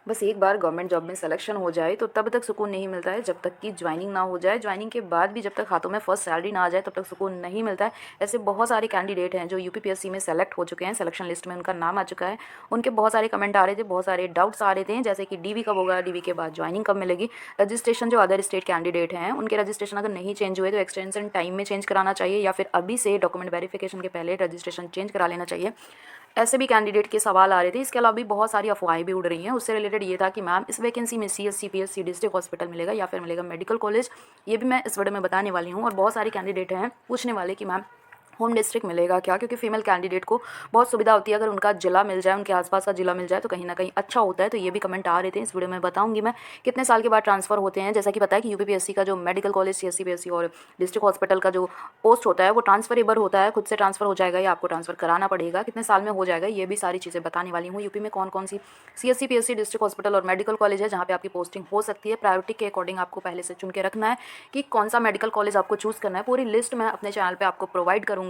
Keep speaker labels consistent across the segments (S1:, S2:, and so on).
S1: बस एक बार government job में सिलेक्शन हो जाए तो तब तक सुकून नहीं मिलता है जब तक कि ज्वाइनिंग ना हो जाए। ज्वाइनिंग के बाद भी जब तक हाथों में फर्स्ट सैलरी ना आ जाए तब तक सुकून नहीं मिलता है। ऐसे बहुत सारे कैंडिडेट हैं जो यूपीपीएससी में सेलेक्ट हो चुके हैं, सिलेक्शन लिस्ट में उनका नाम आ चुका है। उनके बहुत सारे कमेंट आ रहे थे, बहुत सारे डाउट्स आ रहे थे, जैसे कि डीवी कब होगा, डीवी के बाद ज्वाइनिंग कब मिलेगी। रजिस्ट्रेशन जो अदर स्टेट कैंडिडेट हैं उनके रजिस्ट्रेशन अगर नहीं चेंज हुए तो एक्सटेंशन टाइम में चेंज कराना चाहिए, या फिर अभी से डॉक्यूमेंट वेरिफिकेशन के पहले रजिस्ट्रेशन चेंज करा लेना चाहिए। ऐसे भी कैंडिडेट के सवाल आ रहे थे। इसके अलावा भी बहुत सारी अफवाहें भी उड़ रही हैं। उससे रिलेटेड ये था कि मैम इस वैकेंसी में सीएस सीपीएस डिस्ट्रिक्ट हॉस्पिटल मिलेगा या फिर मिलेगा मेडिकल कॉलेज। ये भी मैं इस वीडियो में बताने वाली हूँ। और बहुत सारे कैंडिडेट हैं पूछने वाले कि मैम होम डिस्ट्रिक्ट मिलेगा क्या, क्योंकि फीमेल कैंडिडेट को बहुत सुविधा होती है अगर उनका जिला मिल जाए, उनके आसपास का जिला मिल जाए तो कहीं ना कहीं अच्छा होता है। तो ये भी कमेंट आ रहे थे। इस वीडियो में बताऊंगी मैं कितने साल के बाद ट्रांसफर होते हैं। जैसा कि पता है कि यूपीपीएससी का जो मेडिकल कॉलेज सीएससीपीएससी और डिस्ट्रिक्ट हॉस्पिटल का जो पोस्ट होता है वो ट्रांसफरेबल होता है, खुद से ट्रांसफर हो जाएगा या आपको ट्रांसफर कराना पड़ेगा, कितने साल में हो जाएगा, ये भी सारी चीज़ें बताने वाली हूँ। यूपी में कौन कौन सी सीएससीपीएससी डिस्ट्रिक्ट हॉस्पिटल और मेडिकल कॉलेज है जहाँ पे आपकी पोस्टिंग हो सकती है। प्रायोरिटी के अकॉर्डिंग आपको पहले से चुन के रखना है कि कौन सा मेडिकल कॉलेज आपको चूज़ करना है। पूरी लिस्ट मैं अपने चैनल पर आपको प्रोवाइड करूँगी।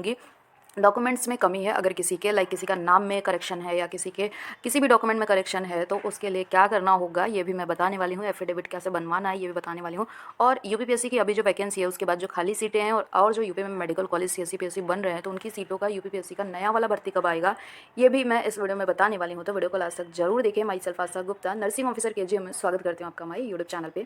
S1: डॉक्यूमेंट्स में कमी है, अगर किसी के किसी का नाम में करेक्शन है या किसी भी डॉक्यूमेंट में करेक्शन है तो उसके लिए क्या करना होगा ये भी मैं बताने वाली हूँ। एफिडेविट कैसे बनवाना है ये भी बताने वाली हूँ। और यूपीपीएससी की अभी जो वैकेंसी है उसके बाद जो खाली सीटें हैं और जो यूपी में मेडिकल कॉलेज सीएससीपीएससी बन रहे हैं तो उनकी सीटों का यूपीपीएससी का नया वाला भर्ती कब आएगा ये भी मैं इस वीडियो में बताने वाली हूँ। तो वीडियो को लास्ट तक जरूर देखें। My self Aastha Gupta, nursing officer KGM में स्वागत करती हूँ आपका हमारे यूट्यूब चैनल पर।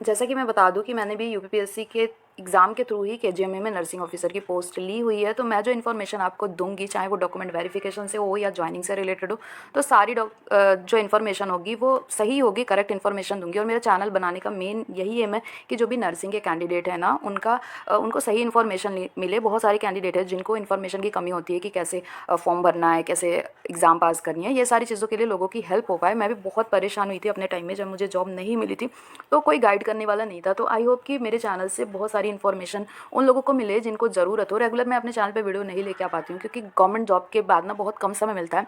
S1: जैसा कि मैं बता दूं कि मैंने भी यूपीपीएससी के एग्ज़ाम के थ्रू ही केजीएमए में नर्सिंग ऑफिसर की पोस्ट ली हुई है। तो मैं जो इन्फॉर्मेशन आपको दूंगी, चाहे वो डॉक्यूमेंट वेरिफिकेशन से हो या ज्वाइनिंग से रिलेटेड हो, तो सारी जो इन्फॉर्मेशन होगी वो सही होगी, करेक्ट इन्फॉर्मेशन दूंगी। और मेरा चैनल बनाने का मेन यही एम है कि जो भी नर्सिंग के कैंडिडेट है ना उनको सही इन्फॉर्मेशन मिले। बहुत सारे कैंडिडेट है जिनको इन्फॉर्मेशन की कमी होती है कि कैसे फॉर्म भरना है, कैसे एग्ज़ाम पास करनी है, ये सारी चीज़ों के लिए लोगों की हेल्प हो पाए। मैं भी बहुत परेशान हुई थी अपने टाइम में जब मुझे जॉब नहीं मिली थी, तो कोई गाइड करने वाला नहीं था। तो आई होप कि मेरे चैनल से बहुत सारी इन्फॉर्मेशन उन लोगों को मिले जिनको ज़रूरत हो। रेगुलर मैं अपने चैनल पे वीडियो नहीं लेके आ पाती हूँ क्योंकि गवर्नमेंट जॉब के बाद ना बहुत कम समय मिलता है।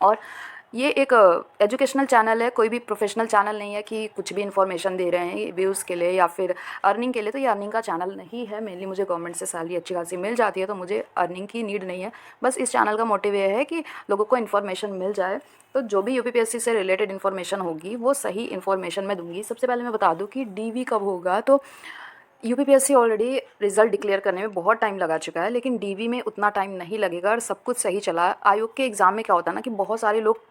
S1: और ये एक एजुकेशनल चैनल है, कोई भी प्रोफेशनल चैनल नहीं है कि कुछ भी इन्फॉर्मेशन दे रहे हैं व्यूज़ के लिए या फिर अर्निंग के लिए। तो ये अर्निंग का चैनल नहीं है। मेनली मुझे गवर्नमेंट से सैलरी अच्छी खासी मिल जाती है तो मुझे अर्निंग की नीड नहीं है। बस इस चैनल का मोटिव ये है कि लोगों को इन्फॉर्मेशन मिल जाए। तो जो भी यूपीपीएससी से रिलेटेड इन्फॉर्मेशन होगी वो सही इन्फॉर्मेशन मैं दूंगी। सबसे पहले मैं बता दूं कि डीवी कब होगा। तो यूपीपीएससी ऑलरेडी रिजल्ट डिक्लेयर करने में बहुत टाइम लगा चुका है, लेकिन डीवी में उतना टाइम नहीं लगेगा और सब कुछ सही चला। आयोग के एग्ज़ाम में क्या होता है ना कि बहुत सारे लोग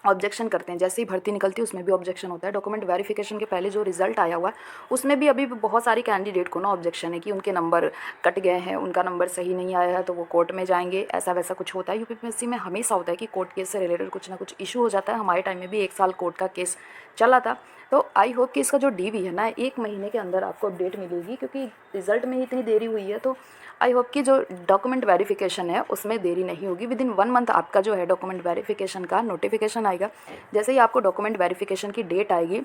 S1: ऑब्जेक्शन करते हैं, जैसे ही भर्ती निकलती है उसमें भी ऑब्जेक्शन होता है। डॉक्यूमेंट वेरिफिकेशन के पहले जो रिजल्ट आया हुआ है उसमें भी अभी भी बहुत सारे कैंडिडेट को ना ऑब्जेक्शन है कि उनके नंबर कट गए हैं, उनका नंबर सही नहीं आया है तो वो कोर्ट में जाएंगे, ऐसा वैसा कुछ होता है। यूपीपीएससी में हमेशा होता है कि कोर्ट केस से रिलेटेड कुछ ना कुछ इशू हो जाता है। हमारे टाइम में भी 1 साल कोर्ट का केस चला था। तो आई होप कि इसका जो डीवी है ना 1 महीने के अंदर आपको अपडेट मिलेगी, क्योंकि रिजल्ट में ही इतनी देरी हुई है। तो आई होप कि जो डॉक्यूमेंट वेरिफिकेशन है उसमें देरी नहीं होगी। विदिन 1 मंथ आपका जो है डॉक्यूमेंट वेरिफिकेशन का नोटिफिकेशन आएगा। जैसे ही आपको डॉक्यूमेंट वेरिफिकेशन की डेट आएगी,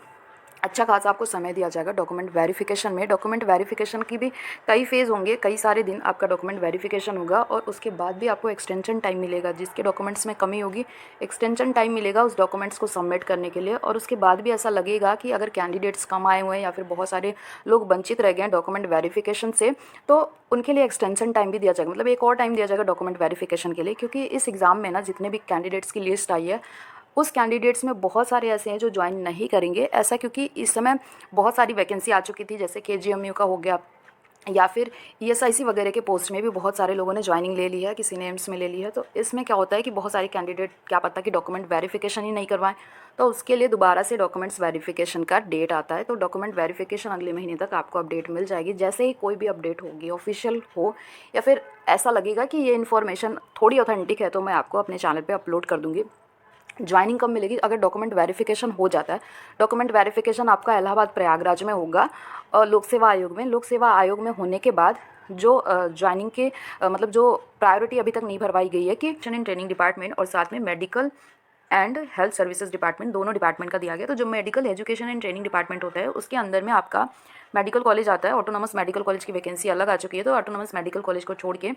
S1: अच्छा खासा आपको समय दिया जाएगा डॉक्यूमेंट वेरिफिकेशन में। डॉक्यूमेंट वेरिफिकेशन की भी कई फेज़ होंगे, कई सारे दिन आपका डॉक्यूमेंट वेरिफिकेशन होगा और उसके बाद भी आपको एक्सटेंशन टाइम मिलेगा। जिसके डॉक्यूमेंट्स में कमी होगी एक्सटेंशन टाइम मिलेगा उस डॉक्यूमेंट्स को सबमिट करने के लिए। और उसके बाद भी ऐसा लगेगा कि अगर कैंडिडेट्स कम आए हुए हैं या फिर बहुत सारे लोग वंचित रह गए हैं डॉक्यूमेंट वेरिफिकेशन से, तो उनके लिए एक्सटेंशन टाइम भी दिया जाएगा, मतलब एक और टाइम दिया जाएगा डॉक्यूमेंट वेरिफिकेशन के लिए। क्योंकि इस एग्ज़ाम में ना जितने भी कैंडिडेट्स की लिस्ट आई है उस कैंडिडेट्स में बहुत सारे ऐसे हैं जो ज्वाइन नहीं करेंगे। ऐसा क्योंकि इस समय बहुत सारी वैकेंसी आ चुकी थी, जैसे केजीएमयू का हो गया या फिर ईएसआईसी वगैरह के पोस्ट में भी बहुत सारे लोगों ने ज्वाइनिंग ले ली है, किसी ने एम्स में ले ली है। तो इसमें क्या होता है कि बहुत सारे कैंडिडेट क्या पता कि डॉक्यूमेंट वेरिफिकेशन ही नहीं करवाएं, तो उसके लिए दोबारा से डॉक्यूमेंट्स वेरिफिकेशन का डेट आता है। तो डॉक्यूमेंट वेरिफिकेशन अगले महीने तक आपको अपडेट मिल जाएगी। जैसे ही कोई भी अपडेट होगी ऑफिशियल हो या फिर ऐसा लगेगा कि ये इन्फॉर्मेशन थोड़ी ऑथेंटिक है तो मैं आपको अपने चैनल पर अपलोड कर दूँगी। ज्वाइनिंग कब मिलेगी? अगर डॉक्यूमेंट वेरिफिकेशन हो जाता है, डॉक्यूमेंट वेरिफिकेशन आपका इलाहाबाद प्रयागराज में होगा और लोक सेवा आयोग में। लोक सेवा आयोग में होने के बाद जो ज्वाइनिंग के मतलब जो प्रायोरिटी अभी तक नहीं भरवाई गई है कि इन ट्रेनिंग डिपार्टमेंट और साथ में medical and health services department, दोनों डिपार्टमेंट का दिया गया। तो जो medical education and training department होता है उसके अंदर में आपका मेडिकल कॉलेज आता है। ऑटोनॉमस मेडिकल कॉलेज की वैकेंसी अलग आ चुकी है, तो ऑटोनॉमस मेडिकल कॉलेज को छोड़ के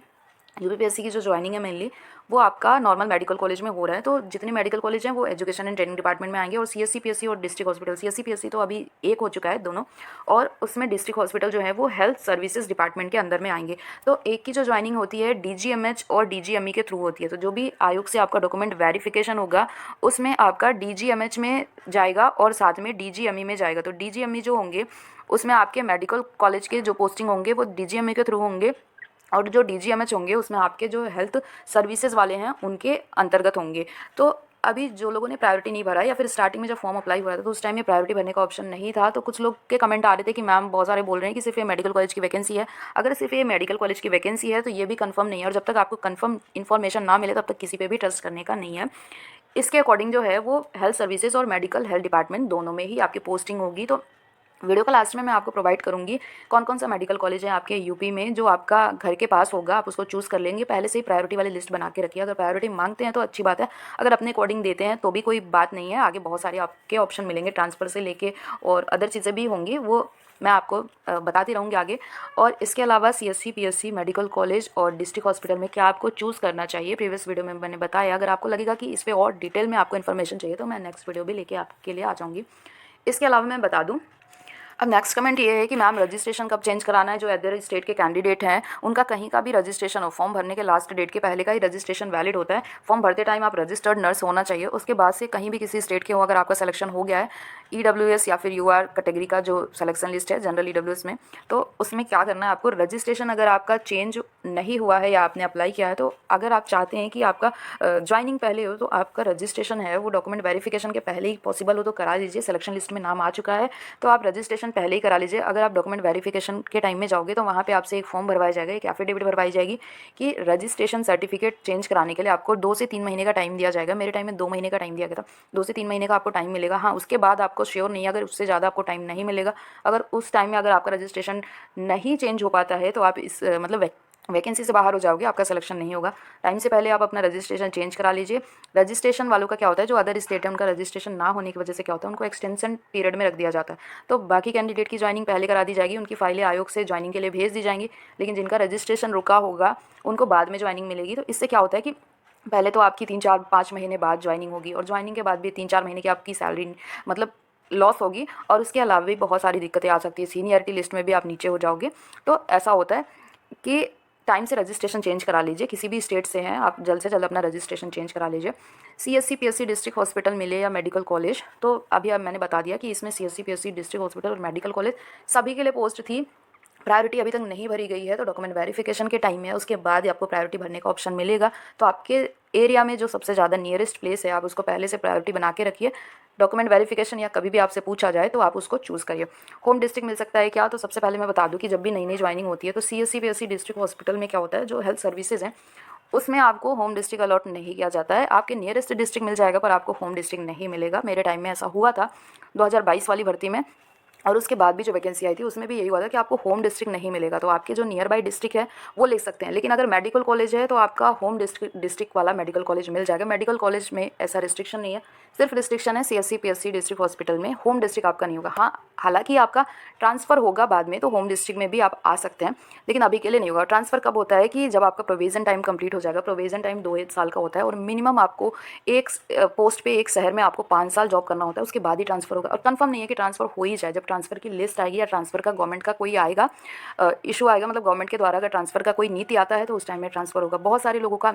S1: यूपीपीएससी की जो ज्वाइनिंग है मेनली वो आपका नॉर्मल मेडिकल कॉलेज में हो रहा है। तो जितने मेडिकल कॉलेज हैं वो एजुकेशन एंड ट्रेनिंग डिपार्टमेंट में आएंगे, और सीएससी पीएससी और डिस्ट्रिक्ट हॉस्पिटल, सीएससी पीएससी तो अभी एक हो चुका है दोनों, और उसमें डिस्ट्रिक्ट हॉस्पिटल जो है वो हेल्थ सर्विसेज डिपार्टमेंट के अंदर में आएंगे। तो एक की जो ज्वाइनिंग होती है डीजीएमएच और डीजीएमई के थ्रू होती है। तो जो भी आयोग से आपका डॉक्यूमेंट वेरिफिकेशन होगा उसमें आपका डीजीएमएच में जाएगा और साथ में डीजीएमई में जाएगा। तो डीजीएमई जो होंगे उसमें आपके मेडिकल कॉलेज के जो पोस्टिंग होंगे वो डीजीएमई के थ्रू होंगे, और जो डीजीएमएच होंगे उसमें आपके जो हेल्थ सर्विसेज वाले हैं उनके अंतर्गत होंगे। तो अभी जो लोगों ने प्रायोरिटी नहीं भरा है, या फिर स्टार्टिंग में जब फॉर्म अप्लाई हुआ था तो उस टाइम में प्रायोरिटी भरने का ऑप्शन नहीं था, तो कुछ लोग के कमेंट आ रहे थे कि मैम बहुत सारे बोल रहे हैं कि सिर्फ ये मेडिकल कॉलेज की वैकेंसी है। अगर सिर्फ ये मेडिकल कॉलेज की वैकेंसी है तो ये भी कंफर्म नहीं है, और जब तक आपको कंफर्म इन्फॉर्मेशन ना मिले तब तक किसी पे भी ट्रस्ट करने का नहीं है। इसके अकॉर्डिंग जो है वो हेल्थ सर्विसेज और मेडिकल हेल्थ डिपार्टमेंट दोनों में ही आपकी पोस्टिंग होगी। तो वीडियो का लास्ट में मैं आपको प्रोवाइड करूंगी कौन कौन सा मेडिकल कॉलेज है आपके यूपी में जो आपका घर के पास होगा, आप उसको चूज़ कर लेंगे। पहले से ही प्रायोरिटी वाली लिस्ट बना के रखिए। अगर प्रायोरिटी मांगते हैं तो अच्छी बात है, अगर अपने अकॉर्डिंग देते हैं तो भी कोई बात नहीं है। आगे बहुत सारे आपके ऑप्शन मिलेंगे, ट्रांसफ़र से लेके और अदर चीज़ें भी होंगी, वो मैं आपको बताती रहूँगी आगे। और इसके अलावा सीएससी पीएससी मेडिकल कॉलेज और डिस्ट्रिक्ट हॉस्पिटल में क्या आपको चूज़ करना चाहिए, प्रीवियस वीडियो में मैंने बताया। अगर आपको लगेगा कि इस पर और डिटेल में आपको इन्फॉर्मेशन चाहिए तो मैं नेक्स्ट वीडियो भी लेके आपके लिए आ जाऊँगी। इसके अलावा मैं बता दूँ, अब नेक्स्ट कमेंट ये है कि मैम रजिस्ट्रेशन कब चेंज कराना है। जो अदर स्टेट के कैंडिडेट हैं उनका कहीं का भी रजिस्ट्रेशन हो, फॉर्म भरने के लास्ट डेट के पहले का ही रजिस्ट्रेशन वैलिड होता है। फॉर्म भरते टाइम आप रजिस्टर्ड नर्स होना चाहिए। उसके बाद से कहीं भी किसी स्टेट के हो, अगर आपका सिलेक्शन हो गया है ईडब्ल्यूएस या फिर यूआर कैटेगरी का जो सिलेक्शन लिस्ट है जनरल ईडब्ल्यूएस में, तो उसमें क्या करना है आपको, रजिस्ट्रेशन अगर आपका चेंज नहीं हुआ है या आपने अप्लाई किया है, तो अगर आप चाहते हैं कि आपका ज्वाइनिंग पहले हो तो आपका रजिस्ट्रेशन है वो डॉक्यूमेंट वेरिफिकेशन के पहले ही पॉसिबल हो तो करा लीजिए। सिलेक्शन लिस्ट में नाम आ चुका है तो आप रजिस्ट्रेशन पहले ही करा लीजिए। अगर आप डॉक्यूमेंट वेरिफिकेशन के टाइम में जाओगे तो वहाँ पे आपसे एक फॉर्म भरवाया जाएगा, एक एफिडेविट भरवाई जाएगी कि रजिस्ट्रेशन सर्टिफिकेट चेंज कराने के लिए आपको 2 से 3 महीने का टाइम दिया जाएगा। मेरे टाइम में 2 महीने का टाइम दिया गया था, 2 से 3 महीने का आपको टाइम मिलेगा। हाँ, उसके बाद आपको श्योर नहीं है, अगर उससे ज़्यादा आपको टाइम नहीं मिलेगा, अगर उस टाइम में अगर आपका रजिस्ट्रेशन नहीं चेंज हो पाता है तो आप इस मतलब वैकेंसी से बाहर हो जाओगे, आपका सिलेक्शन नहीं होगा। टाइम से पहले आप अपना रजिस्ट्रेशन चेंज करा लीजिए। रजिस्ट्रेशन वालों का क्या होता है, जो अदर स्टेट है उनका रजिस्ट्रेशन ना होने की वजह से क्या होता है, उनको एक्सटेंशन पीरियड में रख दिया जाता है। तो बाकी कैंडिडेट की ज्वाइनिंग पहले करा दी जाएगी, उनकी फाइलें आयोग से ज्वाइनिंग के लिए भेज दी जाएंगी, लेकिन जिनका रजिस्ट्रेशन रुका होगा उनको बाद में ज्वाइनिंग मिलेगी। तो इससे क्या होता है कि पहले तो आपकी 3-4-5 महीने बाद ज्वाइनिंग होगी, और ज्वाइनिंग के बाद भी 3-4 महीने की आपकी सैलरी मतलब लॉस होगी, और उसके अलावा भी बहुत सारी दिक्कतें आ सकती है। सीनियरिटी लिस्ट में भी आप नीचे हो जाओगे। तो ऐसा होता है कि टाइम से रजिस्ट्रेशन चेंज करा लीजिए। किसी भी स्टेट से हैं आप जल्द से जल्द अपना रजिस्ट्रेशन चेंज करा लीजिए। सीएससी पीएससी डिस्ट्रिक्ट हॉस्पिटल मिले या मेडिकल कॉलेज, तो अभी अब मैंने बता दिया कि इसमें सीएससी पीएससी डिस्ट्रिक्ट हॉस्पिटल और मेडिकल कॉलेज सभी के लिए पोस्ट थी। प्रायोरिटी अभी तक नहीं भरी गई है, तो डॉक्यूमेंट वेरिफिकेशन के टाइम में उसके बाद ही आपको प्रायोरिटी भरने का ऑप्शन मिलेगा। तो आपके एरिया में जो सबसे ज़्यादा नियरेस्ट प्लेस है आप उसको पहले से प्रायोरिटी बना के रखिए। डॉक्यूमेंट वेरिफिकेशन या कभी भी आपसे पूछा जाए तो आप उसको चूज़ करिए। होम डिस्ट्रिक्ट मिल सकता है क्या, तो सबसे पहले मैं बता दूं कि जब भी नई नई ज्वाइनिंग होती है तो सीएससी पीएससी डिस्ट्रिक्ट हॉस्पिटल में क्या होता है, जो हेल्थ सर्विसेज हैं उसमें आपको होम डिस्ट्रिक्ट अलॉट नहीं किया जाता है। आपके नियरेस्ट डिस्ट्रिक्ट मिल जाएगा पर आपको होम डिस्ट्रिक्ट नहीं मिलेगा। मेरे टाइम में ऐसा हुआ था 2022 वाली भर्ती में, और उसके बाद भी जो वैकेंसी आई थी उसमें भी यही हुआ था कि आपको होम डिस्ट्रिक्ट नहीं मिलेगा। तो आपके जो नियर बाई डिस्ट्रिक्ट है वो ले सकते हैं, लेकिन अगर मेडिकल कॉलेज है तो आपका होम डिस्ट्रिक्ट वाला मेडिकल कॉलेज मिल जाएगा। मेडिकल कॉलेज में ऐसा रिस्ट्रिक्शन नहीं है, सिर्फ रिस्ट्रिक्शन है सीएससी पीएससी डिस्ट्रिक्ट हॉस्पिटल में होम डिस्ट्रिक्ट आपका नहीं होगा। हाँ, हालांकि आपका ट्रांसफ़र होगा बाद में तो होम डिस्ट्रिक्ट में भी आप आ सकते हैं, लेकिन अभी के लिए नहीं होगा। ट्रांसफ़र कब होता है कि जब आपका प्रोविजन टाइम कंप्लीट हो जाएगा। प्रोविजन टाइम 2 साल का होता है, और मिनिमम आपको एक पोस्ट पे एक शहर में आपको 5 साल जॉब करना होता है, उसके बाद ही ट्रांसफ़र होगा। और कंफर्म नहीं है कि ट्रांसफ़र हो ही जाए। जब ट्रांसफ़र की लिस्ट आएगी या ट्रांसफ़र का गवर्नमेंट का कोई आएगा इशू आएगा, मतलब गवर्नमेंट के द्वारा अगर ट्रांसफ़र का कोई नीति आता है तो उस टाइम में ट्रांसफ़र होगा। बहुत सारे लोगों का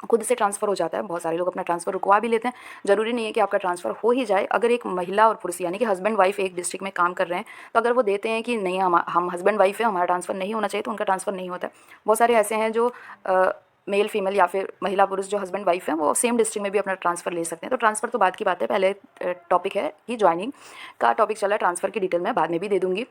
S1: खुद से ट्रांसफ़र हो जाता है, बहुत सारे लोग अपना ट्रांसफ़र रुकवा भी लेते हैं। ज़रूरी नहीं है कि आपका ट्रांसफ़र हो ही जाए। अगर एक महिला और पुरुष यानी कि हस्बैंड वाइफ एक डिस्ट्रिक्ट में काम कर रहे हैं, तो अगर वो देते हैं कि नहीं हम हस्बैंड वाइफ है, हमारा ट्रांसफ़र नहीं होना चाहिए, तो उनका ट्रांसफ़र नहीं होता है। बहुत सारे ऐसे हैं जो मेल फीमेल या फिर महिला पुरुष जो हस्बैंड वाइफ हैं वो सेम डिस्ट्रिक्ट में भी अपना ट्रांसफ़र ले सकते हैं। तो ट्रांसफ़र तो बाद की बात है, पहले टॉपिक है कि ज्वाइनिंग का टॉपिक चला है। ट्रांसफ़र की डिटेल मैं बाद में भी दे दूँगी।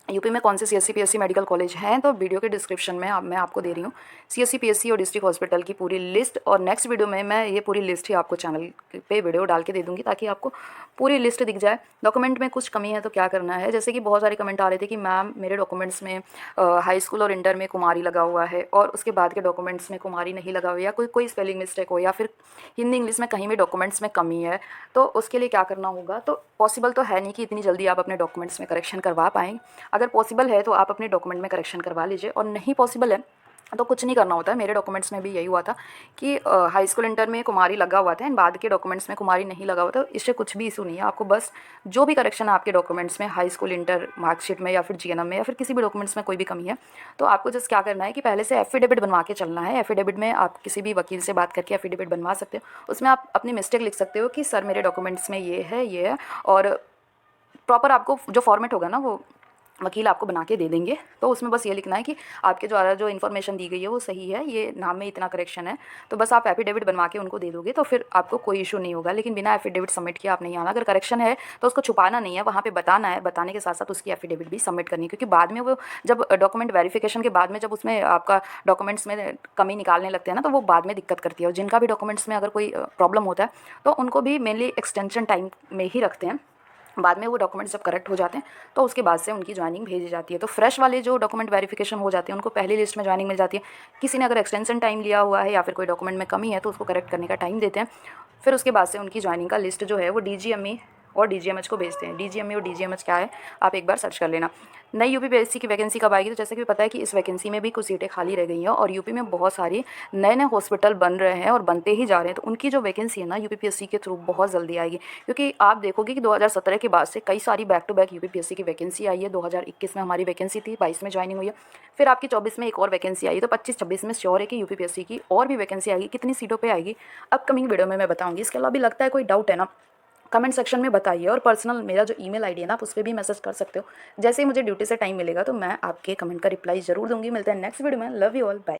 S1: यूपी में कौन से सीएससी पीएससी मेडिकल कॉलेज हैं, तो वीडियो के डिस्क्रिप्शन में मैं आपको दे रही हूँ सीएससी पीएससी और डिस्ट्रिक्ट हॉस्पिटल की पूरी लिस्ट। और नेक्स्ट वीडियो में मैं ये पूरी लिस्ट ही आपको चैनल पे वीडियो डाल के दे दूँगी ताकि आपको पूरी लिस्ट दिख जाए। डॉक्यूमेंट में कुछ कमी है तो क्या करना है, जैसे कि बहुत सारे कमेंट आ रहे थे कि मैम मेरे डॉक्यूमेंट्स में हाई स्कूल और इंटर में कुमारी लगा हुआ है और उसके बाद के डॉक्यूमेंट्स में कुमारी नहीं लगा हुआ, या कोई स्पेलिंग मिस्टेक हो, या फिर हिंदी इंग्लिश में कहीं भी डॉक्यूमेंट्स में कमी है, तो उसके लिए क्या करना होगा। तो पॉसिबल तो है नहीं कि इतनी जल्दी आप अपने डॉक्यूमेंट्स में करेक्शन करवा पाएँ। अगर पॉसिबल है तो आप अपने डॉक्यूमेंट में करेक्शन करवा लीजिए, और नहीं पॉसिबल है तो कुछ नहीं करना होता है। मेरे डॉक्यूमेंट्स में भी यही हुआ था कि हाई स्कूल इंटर में कुमारी लगा हुआ था एंड बाद के डॉक्यूमेंट्स में कुमारी नहीं लगा हुआ था। इससे कुछ भी इशू नहीं है। आपको बस जो भी करेक्शन है आपके डॉक्यूमेंट्स में, हाई स्कूल इंटर मार्कशीट में या फिर जीएनएम में या फिर किसी भी डॉक्यूमेंट्स में कोई भी कमी है, तो आपको जस्ट क्या करना है कि पहले से एफिडेविट बनवा के चलना है। एफिडेविट में आप किसी भी वकील से बात करके एफिडेविट बनवा सकते हो। उसमें आप अपनी मिस्टेक लिख सकते हो कि सर मेरे डॉक्यूमेंट्स में ये है, और प्रॉपर आपको जो फॉर्मेट होगा ना वो वकील आपको बना के दे देंगे। तो उसमें बस ये लिखना है कि आपके द्वारा जो इन्फॉर्मेशन दी गई है वो सही है, ये नाम में इतना करेक्शन है। तो बस आप एफिडेविट बनवा के उनको दे दोगे तो फिर आपको कोई इशू नहीं होगा। लेकिन बिना एफिडेविट सबमिट किया आप नहीं आना। अगर करेक्शन है तो उसको छुपाना नहीं है, वहाँ पे बताना है। बताने के साथ साथ उसकी एफिडेविट भी सबमिट करनी है, क्योंकि बाद में वो जब डॉक्यूमेंट वेरिफिकेशन के बाद में जब उसमें आपका डॉक्यूमेंट्स में कमी निकालने लगते हैं ना, तो वो बाद में दिक्कत करती है। और जिनका भी डॉक्यूमेंट्स में अगर कोई प्रॉब्लम होता है तो उनको भी मेनली एक्सटेंशन टाइम में ही रखते हैं। बाद में वो डॉक्यूमेंट्स जब करेक्ट हो जाते हैं तो उसके बाद से उनकी ज्वाइनिंग भेजी जाती है। तो फ्रेश वाले जो डॉक्यूमेंट वेरिफिकेशन हो जाते हैं उनको पहली लिस्ट में ज्वाइनिंग मिल जाती है। किसी ने अगर एक्सटेंशन टाइम लिया हुआ है या फिर कोई डॉक्यूमेंट में कमी है तो उसको करेक्ट करने का टाइम देते हैं। फिर उसके बाद से उनकी ज्वाइनिंग का लिस्ट जो है वो डीजीएमई और डीजीएमएच को भेजते हैं। डीजीएमई और डीजीएमएच क्या है आप एक बार सर्च कर लेना। नई यूपीपीएससी की वैकेंसी कब आएगी, तो जैसे कि पता है कि इस वैकेंसी में भी कुछ सीटें खाली रह गई हैं और यूपी में बहुत सारी नए नए हॉस्पिटल बन रहे हैं और बनते ही जा रहे हैं। तो उनकी जो वैकेंसी है ना यूपीपीएससी के थ्रू बहुत जल्दी आएगी, क्योंकि आप देखोगे कि 2017 के बाद से कई सारी बैक टू बैक यूपीपीएससी की वैकेंसी आई है। 2021 में हमारी वैकेंसी थी, 22 में ज्वाइनिंग हुई है, फिर आपकी 24 में एक और वैकेंसी आई है। तो 25-26 में श्योर है कि यूपीपीएससी की और भी वैकेंसी आएगी। कितनी सीटों पर आएगी अपकमिंग वीडियो में मैं बताऊँगी। इसके अलावा भी लगता है कोई डाउट है ना, कमेंट सेक्शन में बताइए। और पर्सनल मेरा जो ईमेल आईडी है ना आप उस पर भी मैसेज कर सकते हो। जैसे ही मुझे ड्यूटी से टाइम मिलेगा तो मैं आपके कमेंट का रिप्लाई ज़रूर दूंगी। मिलते हैं नेक्स्ट वीडियो में। Love you all, bye.